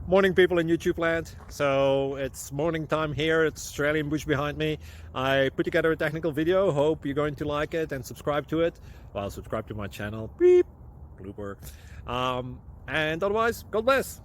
Morning, people in YouTube land. So it's morning time here. It's Australian bush behind me. I put together a technical video. Hope you're going to like it and subscribe to it. Well, subscribe to my channel. Beep, blooper. And otherwise, God bless.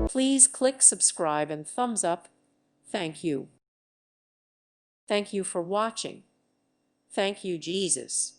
Please click subscribe and thumbs up. Thank you. Thank you for watching. Thank you, Jesus.